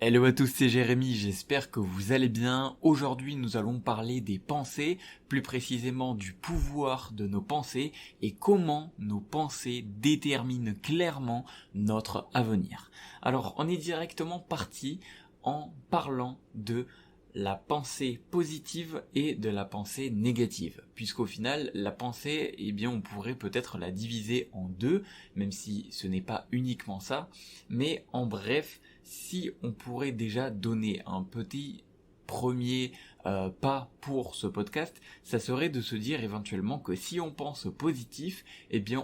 Hello à tous, c'est Jérémy, j'espère que vous allez bien. Aujourd'hui, nous allons parler des pensées, plus précisément du pouvoir de nos pensées et comment nos pensées déterminent clairement notre avenir. Alors, on est directement parti en parlant de la pensée positive et de la pensée négative, puisqu'au final, la pensée, on pourrait peut-être la diviser en deux, même si ce n'est pas uniquement ça, mais en bref, si on pourrait déjà donner un petit premier pas pour ce podcast, ça serait de se dire éventuellement que si on pense positif,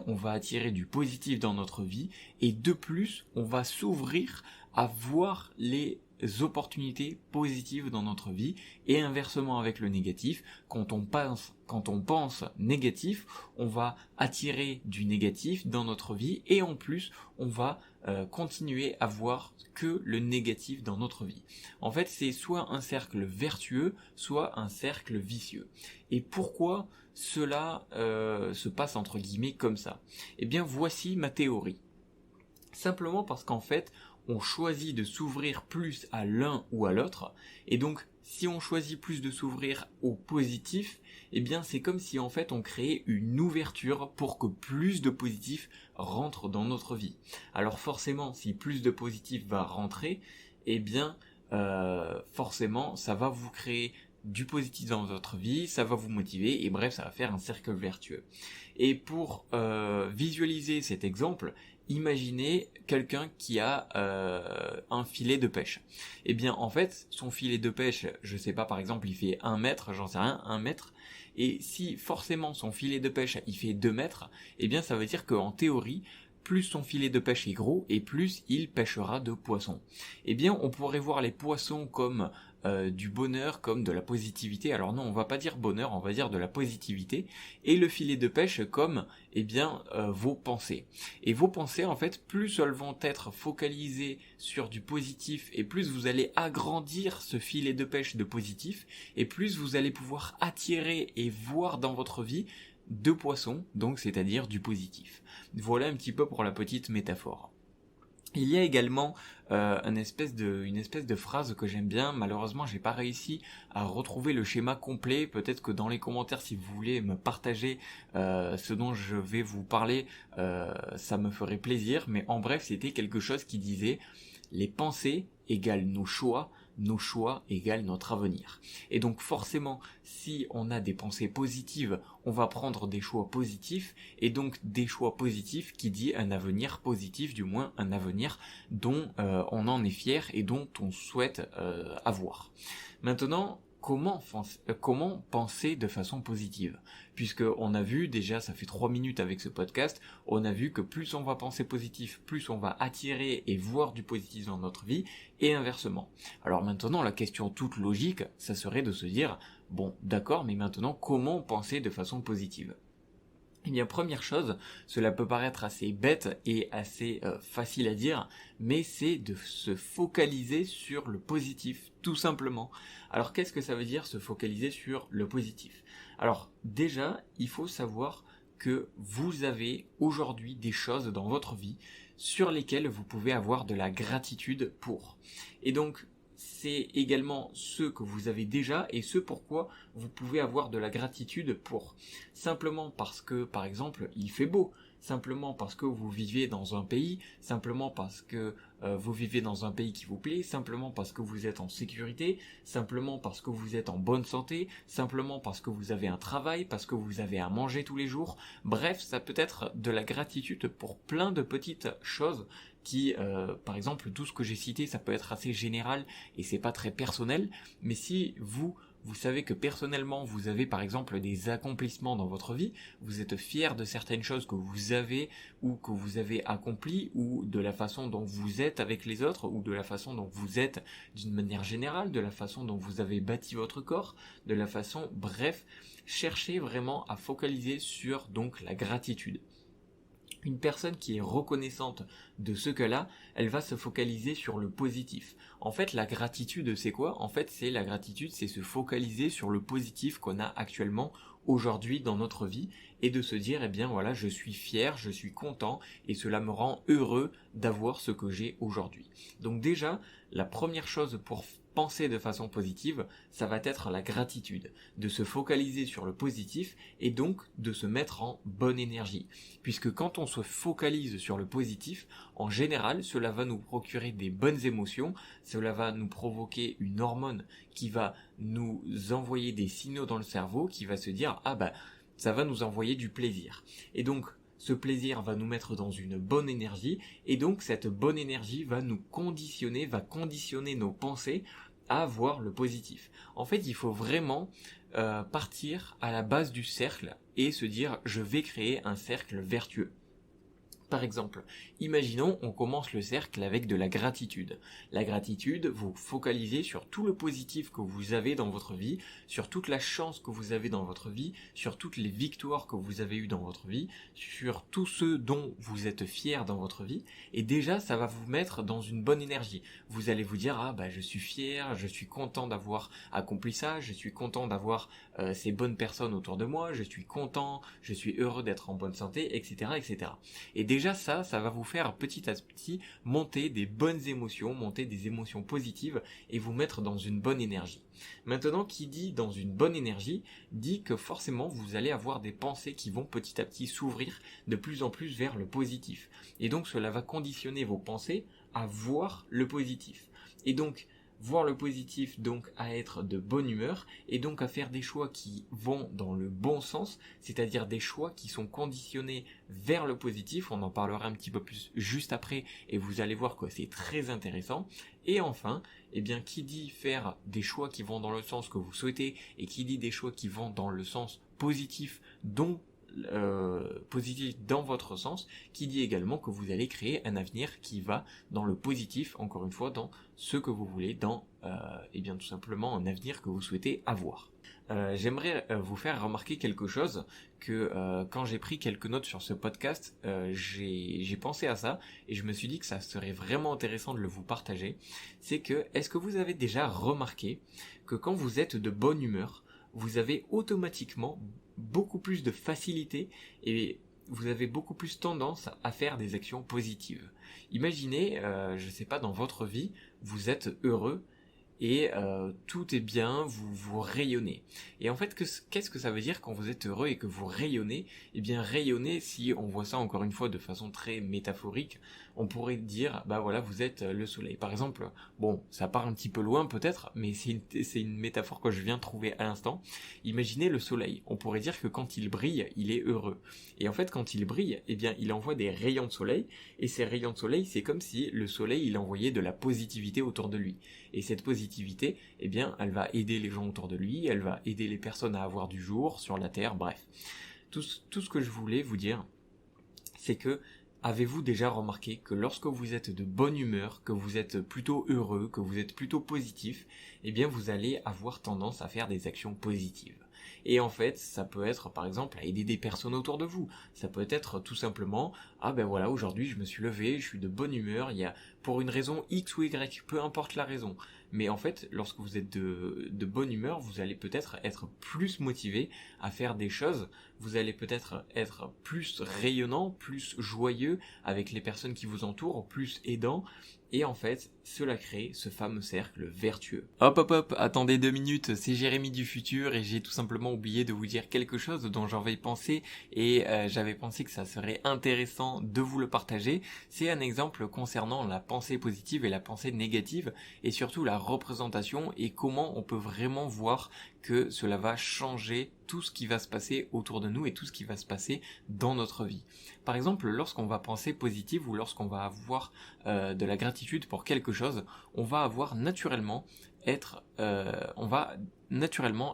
on va attirer du positif dans notre vie et de plus, on va s'ouvrir à voir les opportunités positives dans notre vie et inversement avec le négatif, quand on pense négatif, on va attirer du négatif dans notre vie et en plus on va continuer à voir que le négatif dans notre vie. En fait, c'est soit un cercle vertueux, soit un cercle vicieux. Et pourquoi cela se passe entre guillemets comme ça? Eh bien, voici ma théorie. Simplement parce qu'en fait, on choisit de s'ouvrir plus à l'un ou à l'autre, et donc si on choisit plus de s'ouvrir au positif, c'est comme si en fait on créait une ouverture pour que plus de positif rentre dans notre vie. Alors forcément, si plus de positif va rentrer, forcément ça va vous créer du positif dans votre vie, ça va vous motiver, et bref, ça va faire un cercle vertueux. Et pour visualiser cet exemple, imaginez quelqu'un qui a un filet de pêche. En fait, son filet de pêche, je sais pas, par exemple, il fait 1 mètre, j'en sais rien, 1 mètre, et si forcément son filet de pêche, il fait 2 mètres, ça veut dire qu'en théorie, plus son filet de pêche est gros et plus il pêchera de poissons. On pourrait voir les poissons comme du bonheur, comme de la positivité. Alors non, on va pas dire bonheur, on va dire de la positivité. Et le filet de pêche comme vos pensées. Et vos pensées, en fait, plus elles vont être focalisées sur du positif et plus vous allez agrandir ce filet de pêche de positif et plus vous allez pouvoir attirer et voir dans votre vie de poissons, donc c'est-à-dire du positif. Voilà un petit peu pour la petite métaphore. Il y a également une espèce de phrase que j'aime bien. Malheureusement, j'ai pas réussi à retrouver le schéma complet. Peut-être que dans les commentaires, si vous voulez me partager ce dont je vais vous parler, ça me ferait plaisir. Mais en bref, c'était quelque chose qui disait: les pensées égale nos choix égale notre avenir. Et donc forcément, si on a des pensées positives, on va prendre des choix positifs, et donc des choix positifs qui dit un avenir positif, du moins un avenir dont on en est fier et dont on souhaite avoir. Maintenant, comment penser de façon positive? Puisque on a vu, déjà ça fait 3 minutes avec ce podcast, on a vu que plus on va penser positif, plus on va attirer et voir du positif dans notre vie, et inversement. Alors maintenant, la question toute logique, ça serait de se dire, bon d'accord, mais maintenant comment penser de façon positive? Première chose, cela peut paraître assez bête et assez facile à dire, mais c'est de se focaliser sur le positif, tout simplement. Alors qu'est-ce que ça veut dire se focaliser sur le positif? Alors déjà, il faut savoir que vous avez aujourd'hui des choses dans votre vie sur lesquelles vous pouvez avoir de la gratitude pour. Et donc, c'est également ce que vous avez déjà et ce pourquoi vous pouvez avoir de la gratitude pour. Simplement parce que, par exemple, il fait beau, simplement parce que vous vivez dans un pays, simplement parce que vous vivez dans un pays qui vous plaît, simplement parce que vous êtes en sécurité, simplement parce que vous êtes en bonne santé, simplement parce que vous avez un travail, parce que vous avez à manger tous les jours. Bref, ça peut être de la gratitude pour plein de petites choses qui, par exemple, tout ce que j'ai cité, ça peut être assez général et c'est pas très personnel, mais si vous savez que personnellement vous avez par exemple des accomplissements dans votre vie, vous êtes fier de certaines choses que vous avez ou que vous avez accomplies, ou de la façon dont vous êtes avec les autres, ou de la façon dont vous êtes d'une manière générale, de la façon dont vous avez bâti votre corps, de la façon, bref, cherchez vraiment à focaliser sur donc la gratitude. Une personne qui est reconnaissante de ce qu'elle a, elle va se focaliser sur le positif. En fait, la gratitude, c'est quoi? En fait, la gratitude, c'est se focaliser sur le positif qu'on a actuellement aujourd'hui dans notre vie et de se dire, eh bien voilà, je suis fier, je suis content et cela me rend heureux d'avoir ce que j'ai aujourd'hui. Donc déjà, la première chose pour penser de façon positive, ça va être la gratitude, de se focaliser sur le positif et donc de se mettre en bonne énergie. Puisque quand on se focalise sur le positif, en général, cela va nous procurer des bonnes émotions, cela va nous provoquer une hormone qui va nous envoyer des signaux dans le cerveau qui va se dire « Ah bah, ça va nous envoyer du plaisir ». Et donc, ce plaisir va nous mettre dans une bonne énergie et donc cette bonne énergie va nous conditionner, va conditionner nos pensées à voir le positif. En fait, il faut vraiment partir à la base du cercle et se dire je vais créer un cercle vertueux. Par exemple, imaginons on commence le cercle avec de la gratitude. La gratitude, vous focalisez sur tout le positif que vous avez dans votre vie, sur toute la chance que vous avez dans votre vie, sur toutes les victoires que vous avez eues dans votre vie, sur tout ce dont vous êtes fier dans votre vie. Et déjà, ça va vous mettre dans une bonne énergie. Vous allez vous dire, ah bah je suis fier, je suis content d'avoir accompli ça, je suis content d'avoir ces bonnes personnes autour de moi, je suis content, je suis heureux d'être en bonne santé, etc., etc. Et déjà ça va vous faire petit à petit monter des bonnes émotions, monter des émotions positives et vous mettre dans une bonne énergie. Maintenant, qui dit dans une bonne énergie, dit que forcément vous allez avoir des pensées qui vont petit à petit s'ouvrir de plus en plus vers le positif. Et donc cela va conditionner vos pensées à voir le positif. Et donc, voir le positif, donc à être de bonne humeur et donc à faire des choix qui vont dans le bon sens, c'est-à-dire des choix qui sont conditionnés vers le positif. On en parlera un petit peu plus juste après et vous allez voir que c'est très intéressant. Et enfin, eh bien, qui dit faire des choix qui vont dans le sens que vous souhaitez et qui dit des choix qui vont dans le sens positif positif dans votre sens, qui dit également que vous allez créer un avenir qui va dans le positif, encore une fois, dans ce que vous voulez, dans et bien tout simplement un avenir que vous souhaitez avoir. J'aimerais vous faire remarquer quelque chose que quand j'ai pris quelques notes sur ce podcast, j'ai pensé à ça et je me suis dit que ça serait vraiment intéressant de le vous partager. C'est que, est-ce que vous avez déjà remarqué que quand vous êtes de bonne humeur, vous avez automatiquement beaucoup plus de facilité et vous avez beaucoup plus tendance à faire des actions positives. Imaginez, je sais pas, dans votre vie, vous êtes heureux et tout est bien, vous rayonnez. Et en fait, qu'est-ce que ça veut dire quand vous êtes heureux et que vous rayonnez? Eh bien, rayonner, si on voit ça encore une fois de façon très métaphorique, on pourrait dire, bah voilà, vous êtes le soleil. Par exemple, bon, ça part un petit peu loin peut-être, mais c'est une métaphore que je viens de trouver à l'instant. Imaginez le soleil. On pourrait dire que quand il brille, il est heureux. Et en fait, quand il brille, eh bien, il envoie des rayons de soleil. Et ces rayons de soleil, c'est comme si le soleil, il envoyait de la positivité autour de lui. Et cette positivité, eh bien, elle va aider les gens autour de lui, elle va aider les personnes à avoir du jour sur la terre, bref. Tout ce que je voulais vous dire, c'est que avez-vous déjà remarqué que lorsque vous êtes de bonne humeur, que vous êtes plutôt heureux, que vous êtes plutôt positif, eh bien vous allez avoir tendance à faire des actions positives. Et en fait, ça peut être par exemple à aider des personnes autour de vous. Ça peut être tout simplement, ah ben voilà, aujourd'hui je me suis levé, je suis de bonne humeur, il y a pour une raison X ou Y, peu importe la raison. Mais en fait, lorsque vous êtes de bonne humeur, vous allez peut-être être plus motivé à faire des choses, vous allez peut-être être plus rayonnant, plus joyeux avec les personnes qui vous entourent, plus aidant. Et en fait, cela crée ce fameux cercle vertueux. Hop hop hop, attendez 2 minutes, c'est Jérémy du futur et j'ai tout simplement oublié de vous dire quelque chose dont j'avais pensé et j'avais pensé que ça serait intéressant de vous le partager. C'est un exemple concernant la pensée positive et la pensée négative et surtout la représentation et comment on peut vraiment voir que cela va changer tout ce qui va se passer autour de nous et tout ce qui va se passer dans notre vie. Par exemple, lorsqu'on va penser positive ou lorsqu'on va avoir de la gratitude pour quelque chose, on va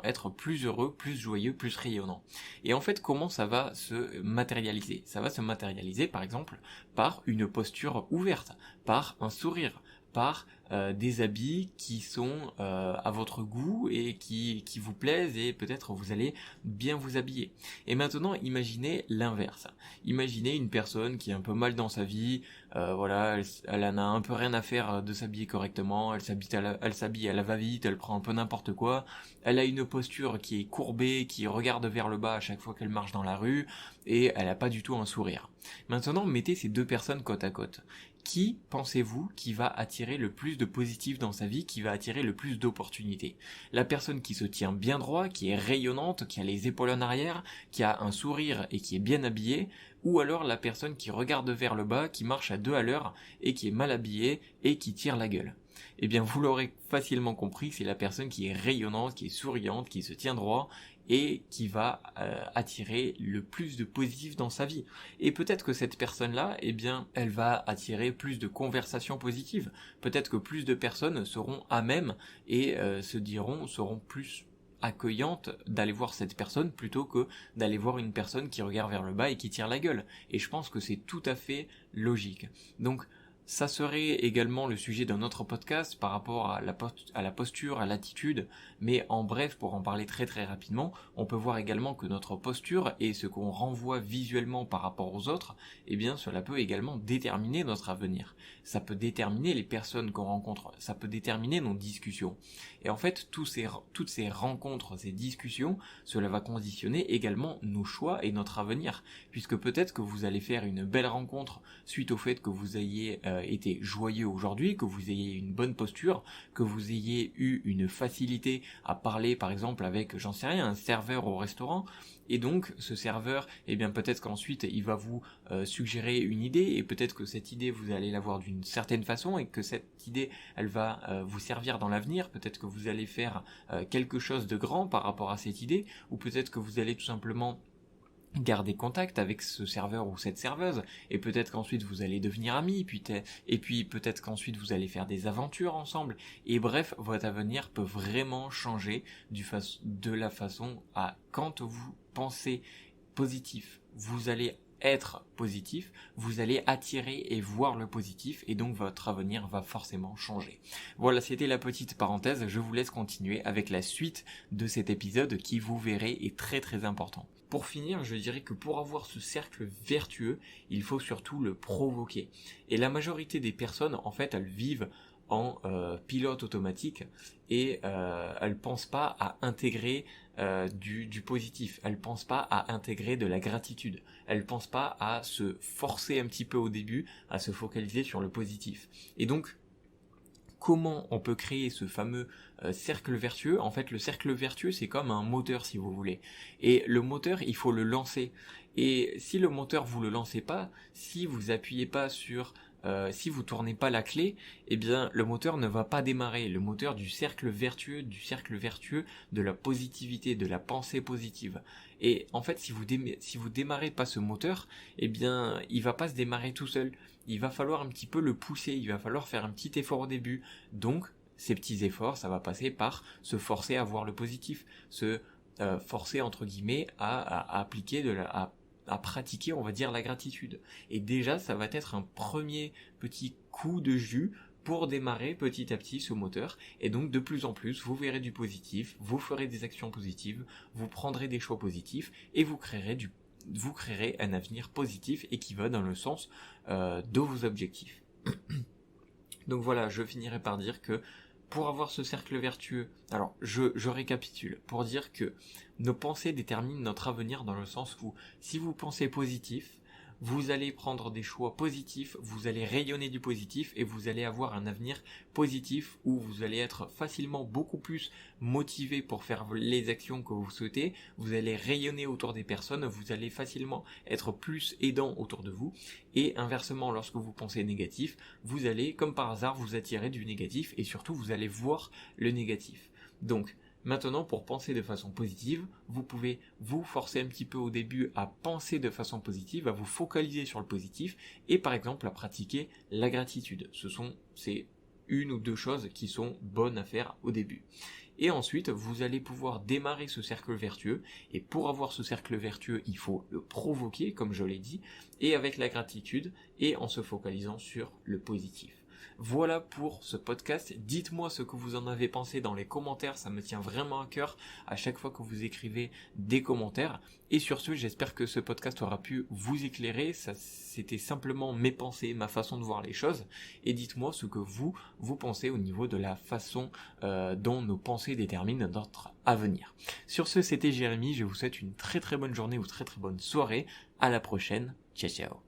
être plus heureux, plus joyeux, plus rayonnant. Et en fait, comment ça va se matérialiser? Ça va se matérialiser, par exemple, par une posture ouverte, par un sourire, par des habits qui sont à votre goût et qui vous plaisent, et peut-être vous allez bien vous habiller. Et maintenant, imaginez l'inverse. Imaginez une personne qui est un peu mal dans sa vie, voilà, elle en a un peu rien à faire de s'habiller correctement, elle s'habille à la va-vite, elle prend un peu n'importe quoi, elle a une posture qui est courbée, qui regarde vers le bas à chaque fois qu'elle marche dans la rue, et elle n'a pas du tout un sourire. Maintenant, mettez ces deux personnes côte à côte. Qui pensez-vous qui va attirer le plus de positif dans sa vie, qui va attirer le plus d'opportunités? La personne qui se tient bien droit, qui est rayonnante, qui a les épaules en arrière, qui a un sourire et qui est bien habillée, ou alors la personne qui regarde vers le bas, qui marche à 2 à l'heure et qui est mal habillée et qui tire la gueule? Eh bien, vous l'aurez facilement compris, c'est la personne qui est rayonnante, qui est souriante, qui se tient droit et qui va attirer le plus de positif dans sa vie. Et peut-être que cette personne-là, eh bien, elle va attirer plus de conversations positives. Peut-être que plus de personnes seront à même et seront plus accueillantes d'aller voir cette personne plutôt que d'aller voir une personne qui regarde vers le bas et qui tire la gueule. Et je pense que c'est tout à fait logique. Donc, ça serait également le sujet d'un autre podcast par rapport à la posture, à l'attitude, mais en bref, pour en parler très très rapidement, on peut voir également que notre posture et ce qu'on renvoie visuellement par rapport aux autres, eh bien cela peut également déterminer notre avenir. Ça peut déterminer les personnes qu'on rencontre, ça peut déterminer nos discussions. Et en fait, toutes ces rencontres, ces discussions, cela va conditionner également nos choix et notre avenir, puisque peut-être que vous allez faire une belle rencontre suite au fait que vous ayez été joyeux aujourd'hui, que vous ayez une bonne posture, que vous ayez eu une facilité à parler par exemple avec, j'en sais rien, un serveur au restaurant, et donc ce serveur, eh bien peut-être qu'ensuite il va vous suggérer une idée, et peut-être que cette idée vous allez l'avoir d'une certaine façon, et que cette idée elle va vous servir dans l'avenir. Peut-être que vous allez faire quelque chose de grand par rapport à cette idée, ou peut-être que vous allez tout simplement garder contact avec ce serveur ou cette serveuse, et peut-être qu'ensuite vous allez devenir amis, et puis peut-être qu'ensuite vous allez faire des aventures ensemble, et bref, votre avenir peut vraiment changer de la façon à quand vous pensez positif, vous allez être positif, vous allez attirer et voir le positif, et donc votre avenir va forcément changer. Voilà, c'était la petite parenthèse, je vous laisse continuer avec la suite de cet épisode qui, vous verrez, est très très important. Pour finir, je dirais que pour avoir ce cercle vertueux, il faut surtout le provoquer. Et la majorité des personnes, en fait, elles vivent en pilote automatique, et elles pensent pas à intégrer du positif, elles pensent pas à intégrer de la gratitude, elles pensent pas à se forcer un petit peu au début, à se focaliser sur le positif. Et donc, comment on peut créer ce fameux cercle vertueux? En fait, le cercle vertueux, c'est comme un moteur, si vous voulez. Et le moteur, il faut le lancer. Et si le moteur, vous le lancez pas, si vous appuyez pas sur... si vous tournez pas la clé, eh bien le moteur ne va pas démarrer. Le moteur du cercle vertueux de la positivité, de la pensée positive. Et en fait, si vous démarrez pas ce moteur, eh bien il va pas se démarrer tout seul. Il va falloir un petit peu le pousser, il va falloir faire un petit effort au début. Donc ces petits efforts, ça va passer par se forcer à voir le positif, se forcer entre guillemets à appliquer à pratiquer, on va dire, la gratitude. Et déjà, ça va être un premier petit coup de jus pour démarrer petit à petit ce moteur. Et donc, de plus en plus, vous verrez du positif, vous ferez des actions positives, vous prendrez des choix positifs, et vous créerez un avenir positif et qui va dans le sens de vos objectifs. Donc voilà, je finirai par dire que pour avoir ce cercle vertueux, alors je récapitule, pour dire que nos pensées déterminent notre avenir, dans le sens où si vous pensez positif, vous allez prendre des choix positifs, vous allez rayonner du positif, et vous allez avoir un avenir positif où vous allez être facilement beaucoup plus motivé pour faire les actions que vous souhaitez, vous allez rayonner autour des personnes, vous allez facilement être plus aidant autour de vous, et inversement, lorsque vous pensez négatif, vous allez, comme par hasard, vous attirer du négatif, et surtout vous allez voir le négatif. Donc, maintenant, pour penser de façon positive, vous pouvez vous forcer un petit peu au début à penser de façon positive, à vous focaliser sur le positif, et par exemple à pratiquer la gratitude. C'est une ou deux choses qui sont bonnes à faire au début. Et ensuite, vous allez pouvoir démarrer ce cercle vertueux, et pour avoir ce cercle vertueux, il faut le provoquer, comme je l'ai dit, et avec la gratitude, et en se focalisant sur le positif. Voilà pour ce podcast. Dites-moi ce que vous en avez pensé dans les commentaires, ça me tient vraiment à cœur à chaque fois que vous écrivez des commentaires. Et sur ce, j'espère que ce podcast aura pu vous éclairer. Ça, c'était simplement mes pensées, ma façon de voir les choses. Et dites-moi ce que vous pensez au niveau de la façon dont nos pensées déterminent notre avenir. Sur ce, c'était Jérémy. Je vous souhaite une très très bonne journée ou très très bonne soirée. À la prochaine. Ciao ciao.